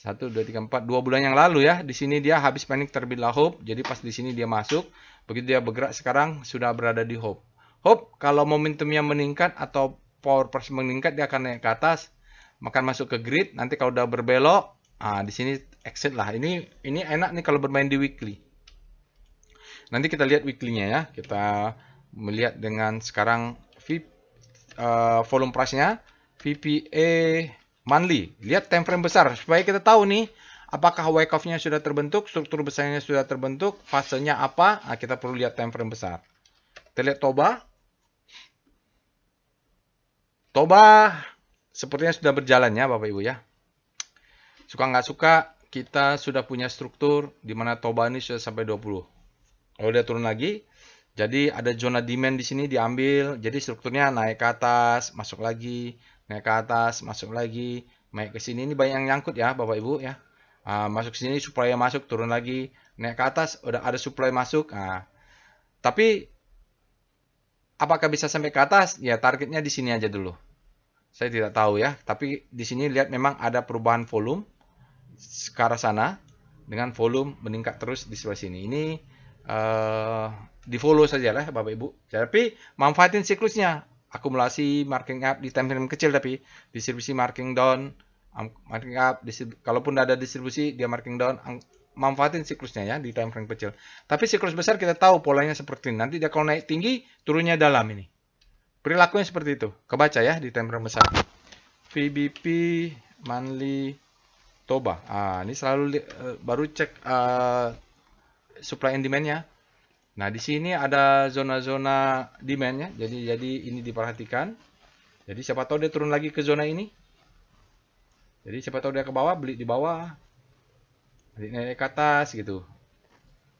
1, 2, 3, 4, 2 bulan yang lalu ya. Di sini dia habis panik terbit hope. Jadi pas di sini dia masuk. Begitu dia bergerak sekarang sudah berada di hope. Hope kalau momentumnya meningkat atau power price meningkat dia akan naik ke atas. Maka masuk ke grid. Nanti kalau udah berbelok, di sini exit lah. Ini enak nih kalau bermain di weekly. Nanti kita lihat weekly-nya ya. Kita melihat dengan sekarang volume price-nya, VPA monthly. Lihat time frame besar supaya kita tahu nih apakah wake off-nya sudah terbentuk, struktur besarnya sudah terbentuk, fasenya apa. Nah, kita perlu lihat time frame besar. Kita lihat Toba. Toba sepertinya sudah berjalan ya Bapak Ibu ya. Suka nggak suka, kita sudah punya struktur di mana Toba ini sudah sampai 20. Kalau dia turun lagi, jadi ada zona demand di sini diambil. Jadi strukturnya naik ke atas, masuk lagi, naik ke atas, masuk lagi, naik ke sini. Ini banyak yang nyangkut ya, Bapak Ibu ya. Masuk ke sini, supply masuk, turun lagi, naik ke atas, udah ada supply masuk. Tapi apakah bisa sampai ke atas? Ya targetnya di sini aja dulu. Saya tidak tahu ya. Tapi di sini lihat memang ada perubahan volume ke arah sana dengan volume meningkat terus di sebelah sini. Ini di follow saja lah Bapak Ibu. Tapi manfaatin siklusnya. Akumulasi marking up di time frame kecil, tapi distribusi marking down, marking up, kalaupun ada distribusi dia marking down, manfaatin siklusnya ya di time frame kecil. Tapi siklus besar kita tahu polanya seperti ini. Nanti dia kalau naik tinggi, turunnya dalam ini. Perilakunya seperti itu. Kebaca ya di time frame besar. VBP monthly Toba. Ini selalu baru cek supply and demand-nya. Nah, di sini ada zona-zona demand-nya. Jadi ini diperhatikan. Jadi siapa tahu dia turun lagi ke zona ini. Jadi siapa tahu dia ke bawah, beli di bawah. Beli naik ke atas gitu.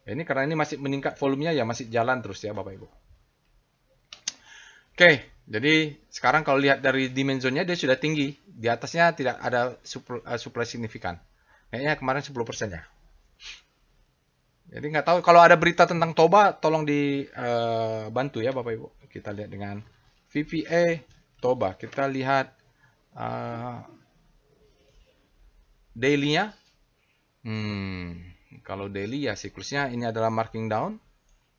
Ini karena ini masih meningkat volumenya ya, masih jalan terus ya Bapak Ibu. Oke, jadi sekarang kalau lihat dari demand zone-nya dia sudah tinggi. Di atasnya tidak ada supply signifikan. Kayaknya kemarin 10% ya. Jadi nggak tahu kalau ada berita tentang Toba, tolong dibantu ya Bapak Ibu. Kita lihat dengan VPA Toba. Kita lihat daily-nya. Kalau daily ya siklusnya ini adalah marking down.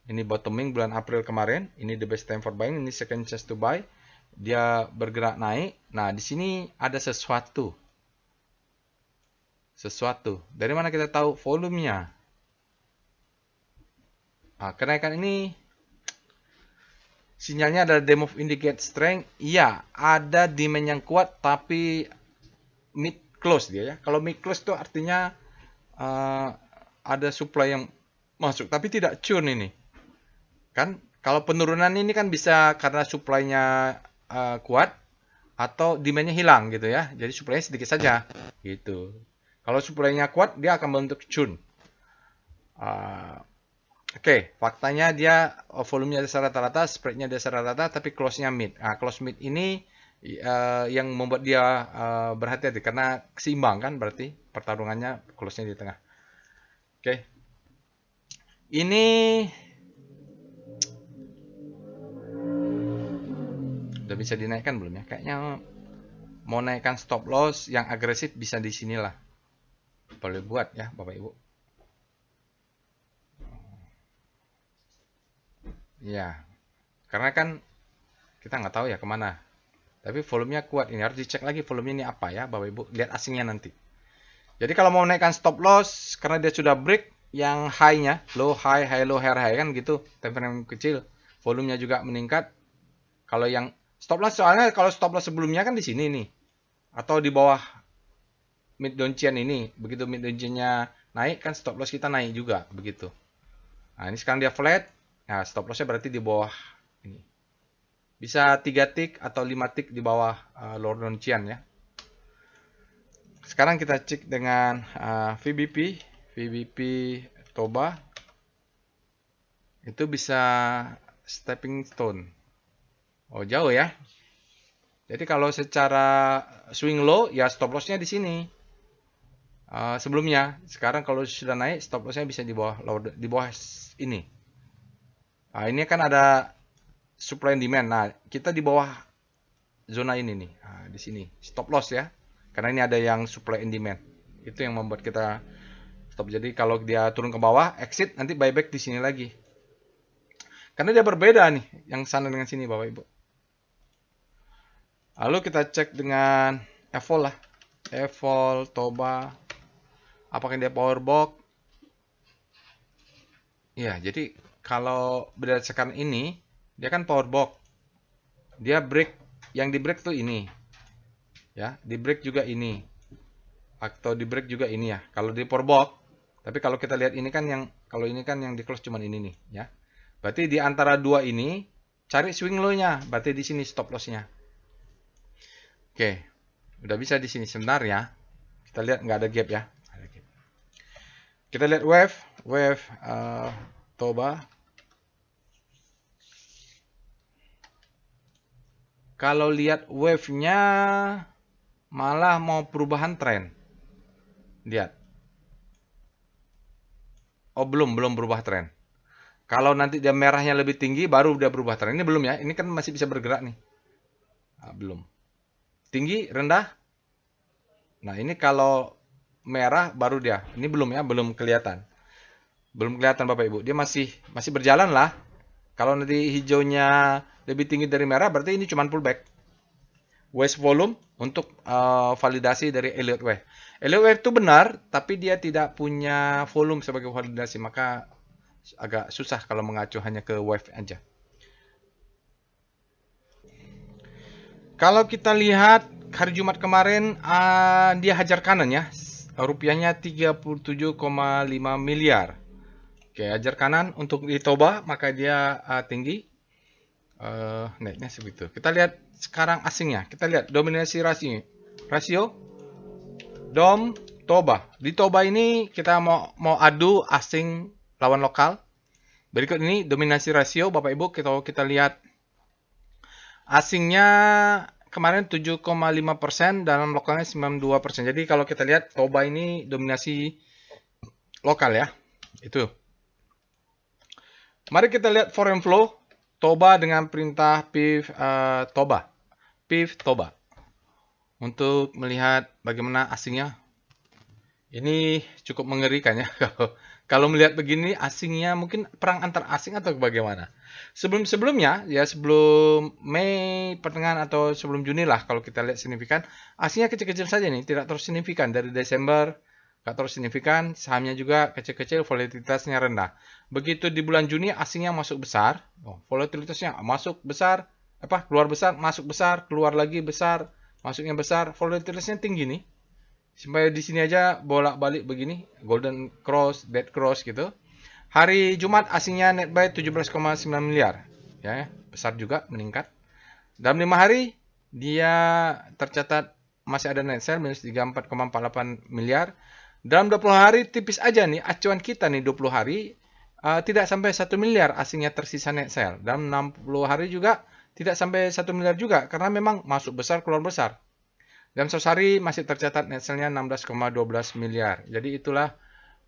Ini bottoming bulan April kemarin. Ini the best time for buying. Ini second chance to buy. Dia bergerak naik. Nah di sini ada sesuatu. Dari mana kita tahu? Volumenya. Kenaikan ini sinyalnya adalah demo indicate strength. Iya, ada demand yang kuat tapi mid close dia ya. Kalau mid close itu artinya ada supply yang masuk tapi tidak churn ini. Kan kalau penurunan ini kan bisa karena supply-nya kuat atau demand-nya hilang gitu ya. Jadi supply-nya sedikit saja gitu. Kalau supply-nya kuat dia akan membentuk churn. Oke, faktanya dia volumenya dasar rata-rata, spread-nya dasar rata-rata, tapi close-nya mid. Close mid ini yang membuat dia berhati-hati karena seimbang kan berarti pertarungannya close-nya di tengah. Oke. Ini udah bisa dinaikkan belum ya? Kayaknya mau naikkan stop loss yang agresif bisa di sinilah. Boleh buat ya Bapak Ibu. Ya, karena kan kita nggak tahu ya kemana. Tapi volumenya kuat. Ini harus dicek lagi volumenya ini apa ya Bapak Ibu. Lihat asingnya nanti. Jadi kalau mau naikkan stop loss, karena dia sudah break yang high-nya, low high, high low, high kan gitu. Time frame kecil. Volumenya juga meningkat. Kalau yang stop loss, soalnya kalau stop loss sebelumnya kan di sini nih. Atau di bawah mid downtrend ini. Begitu mid downtrend-nya naik kan stop loss kita naik juga. Begitu. Nah ini sekarang dia flat. Nah, stop loss-nya berarti di bawah ini. Bisa 3 tick atau 5 tick di bawah lower downtrend ya. Sekarang kita cek dengan VBP Toba. Itu bisa stepping stone. Oh, jauh ya. Jadi kalau secara swing low ya stop loss-nya di sini. Sebelumnya, sekarang kalau sudah naik stop loss-nya bisa di bawah ini. Ini kan ada supply and demand. Nah, kita di bawah zona ini nih. Nah, di sini stop loss ya. Karena ini ada yang supply and demand. Itu yang membuat kita stop. Jadi kalau dia turun ke bawah, exit, nanti buyback di sini lagi. Karena dia berbeda nih, yang sana dengan sini Bapak Ibu. Lalu kita cek dengan Evol lah. Evol, Toba. Apakah dia power box? Ya, jadi kalau berdasarkan ini, dia kan power box. Dia break, yang di break tuh ini. Ya, di break juga ini. Atau di break juga ini ya. Kalau di power box, tapi kalau kita lihat ini kan yang, kalau ini kan yang di close cuman ini nih, ya. Berarti di antara dua ini, cari swing low-nya. Berarti di sini stop loss-nya. Oke, udah bisa di sini sebentar ya. Kita lihat nggak ada gap ya. Kita lihat wave Toba. Kalau lihat wave-nya malah mau perubahan tren. Lihat. Oh, belum berubah tren. Kalau nanti dia merahnya lebih tinggi baru udah berubah tren. Ini belum ya. Ini kan masih bisa bergerak nih. Nah, belum. Tinggi, rendah. Nah, ini kalau merah baru dia. Ini belum ya, belum kelihatan. Belum kelihatan Bapak Ibu. Dia masih berjalan lah. Kalau nanti hijaunya lebih tinggi dari merah berarti ini cuma pullback. Waste volume untuk validasi dari Elliott Wave. Elliott Wave itu benar, tapi dia tidak punya volume sebagai validasi, maka agak susah kalau mengacu hanya ke wave aja. Kalau kita lihat hari Jumat kemarin, dia hajar kanan ya, rupiahnya 37,5 miliar. Oke, hajar kanan untuk di Toba, maka dia tinggi. Naiknya segitu. Kita lihat sekarang asingnya. Kita lihat dominasi rasio Dom Toba. Di Toba ini kita mau adu asing lawan lokal. Berikut ini dominasi rasio Bapak Ibu, kita lihat asingnya kemarin 7,5%, dalam lokalnya 92%. Jadi kalau kita lihat Toba ini dominasi lokal ya. Itu. Mari kita lihat foreign flow Toba dengan perintah PIV Toba. PIV Toba. Untuk melihat bagaimana asingnya. Ini cukup mengerikan ya. Kalau melihat begini asingnya mungkin perang antar asing atau bagaimana. Sebelumnya ya, sebelum Mei pertengahan atau sebelum Juni lah kalau kita lihat signifikan, asingnya kecil-kecil saja nih, tidak terus signifikan. Dari Desember nggak terus signifikan, sahamnya juga kecil-kecil, volatilitasnya rendah. Begitu di bulan Juni asingnya masuk besar, volatilitasnya masuk besar, keluar besar, masuk besar, keluar lagi besar, masuknya besar, volatilitasnya tinggi nih. Sampai di sini aja bolak-balik begini, golden cross, dead cross gitu. Hari Jumat asingnya net buy 17,9 miliar. Ya, besar juga meningkat. Dalam 5 hari dia tercatat masih ada net sell minus 34,48 miliar. Dalam 20 hari tipis aja nih acuan kita nih 20 hari tidak sampai 1 miliar asingnya tersisa net sell. Dalam 60 hari juga tidak sampai 1 miliar juga karena memang masuk besar keluar besar. Dalam 100 hari masih tercatat net sell-nya 16,12 miliar. Jadi itulah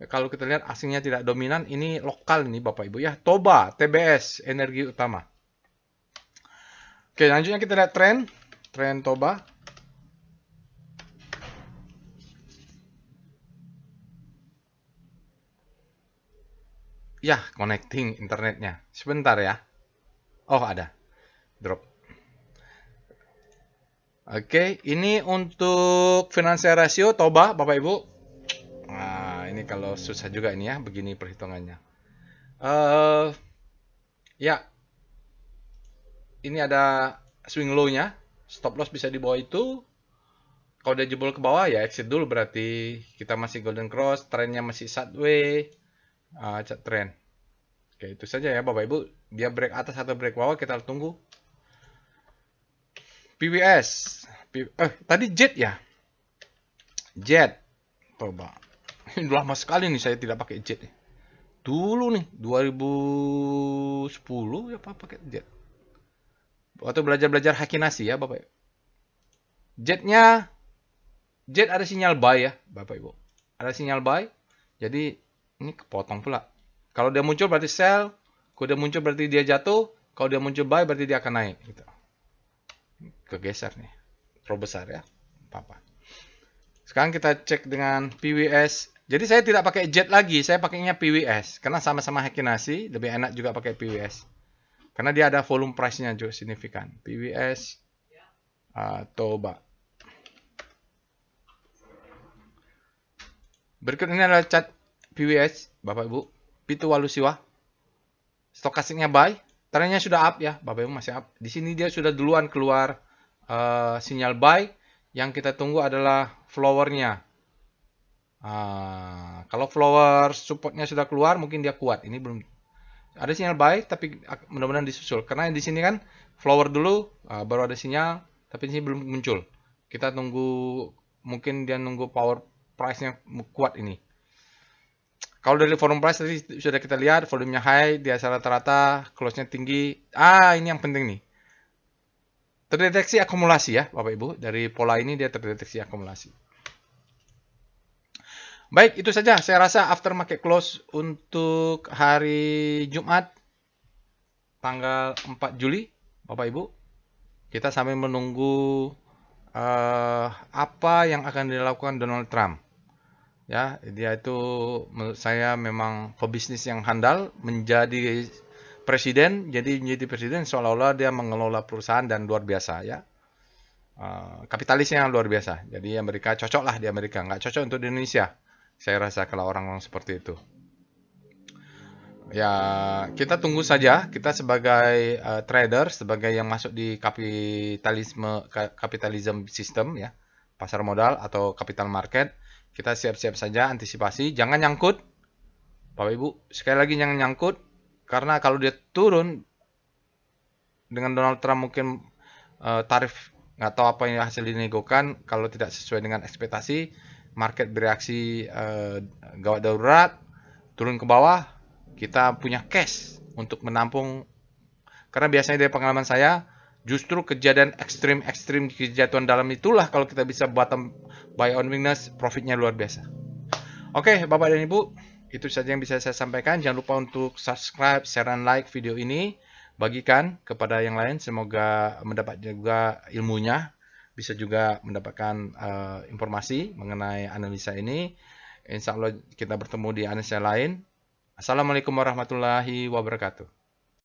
kalau kita lihat asingnya tidak dominan, ini lokal ini Bapak Ibu ya. Toba, TBS, energi utama. Oke, selanjutnya kita lihat tren Toba. Ya, connecting internetnya. Sebentar ya. Oh, ada. Drop. Oke, ini untuk financial ratio Toba, Bapak Ibu. Nah, ini kalau susah juga ini ya, begini perhitungannya. Ya, ini ada swing low-nya, stop loss bisa di bawah itu. Kalau udah jebol ke bawah ya exit dulu, berarti kita masih golden cross, trennya masih sideways, cat trend. Oke, itu saja ya Bapak Ibu. Dia break atas atau break bawah kita tunggu. PWS. Tadi Jet ya? Jet. Coba. Ini lama sekali nih saya tidak pakai Jet. Dulu nih, 2010 ya Pak pakai Jet. Waktu belajar-belajar Hakinasi ya Bapak. Jet ada sinyal buy ya Bapak Ibu. Ada sinyal buy. Jadi ini kepotong pula. Kalau dia muncul berarti sell. Kalau dia muncul berarti dia jatuh. Kalau dia muncul buy berarti dia akan naik. Gitu. kegeser nih, terlalu besar ya, apa-apa. Sekarang kita cek dengan PWS. Jadi saya tidak pakai jet lagi, saya pakainya PWS karena sama-sama Heikinase, lebih enak juga pakai PWS. Karena dia ada volume price-nya juga signifikan. PWS Toba. Berikut ini adalah chart PWS, Bapak Ibu. Pitu Walusiwa. Stokastiknya buy, trennya sudah up ya, Bapak Ibu masih up. Di sini dia sudah duluan keluar sinyal buy. Yang kita tunggu adalah flowernya. Kalau flower supportnya sudah keluar, mungkin dia kuat. Ini belum ada sinyal buy, tapi mudah-mudahan disusul. Karena di sini kan flower dulu, baru ada sinyal, tapi di sini belum muncul. Kita tunggu, mungkin dia nunggu power price-nya kuat ini. Kalau dari volume price tadi sudah kita lihat, volumenya high, dia rata-rata, close-nya tinggi. Ini yang penting nih. Terdeteksi akumulasi ya, Bapak Ibu. Dari pola ini dia terdeteksi akumulasi. Baik, itu saja. Saya rasa after market close untuk hari Jumat, tanggal 4 Juli, Bapak Ibu. Kita sambil menunggu apa yang akan dilakukan Donald Trump. Ya, dia itu menurut saya memang pebisnis yang handal, menjadi presiden, jadi menjadi presiden seolah-olah dia mengelola perusahaan dan luar biasa ya. Kapitalisnya luar biasa. Jadi Amerika cocok lah di Amerika, nggak cocok untuk di Indonesia. Saya rasa kalau orang-orang seperti itu. Ya, kita tunggu saja. Kita sebagai trader, sebagai yang masuk di kapitalism system ya, pasar modal atau capital market, kita siap-siap saja antisipasi. Jangan nyangkut, Bapak Ibu. Sekali lagi jangan nyangkut, karena kalau dia turun dengan Donald Trump mungkin tarif nggak tahu apa yang hasil dinegokan, kalau tidak sesuai dengan ekspektasi, market bereaksi gawat darurat, turun ke bawah. Kita punya cash untuk menampung, karena biasanya dari pengalaman saya, justru kejadian ekstrim kejatuhan dalam itulah kalau kita bisa bottom buy on weakness, profitnya luar biasa. Oke, Bapak dan Ibu, itu saja yang bisa saya sampaikan. Jangan lupa untuk subscribe, share, dan like video ini. Bagikan kepada yang lain, semoga mendapat juga ilmunya, bisa juga mendapatkan informasi mengenai analisa ini. Insya Allah kita bertemu di analisa lain. Assalamualaikum warahmatullahi wabarakatuh.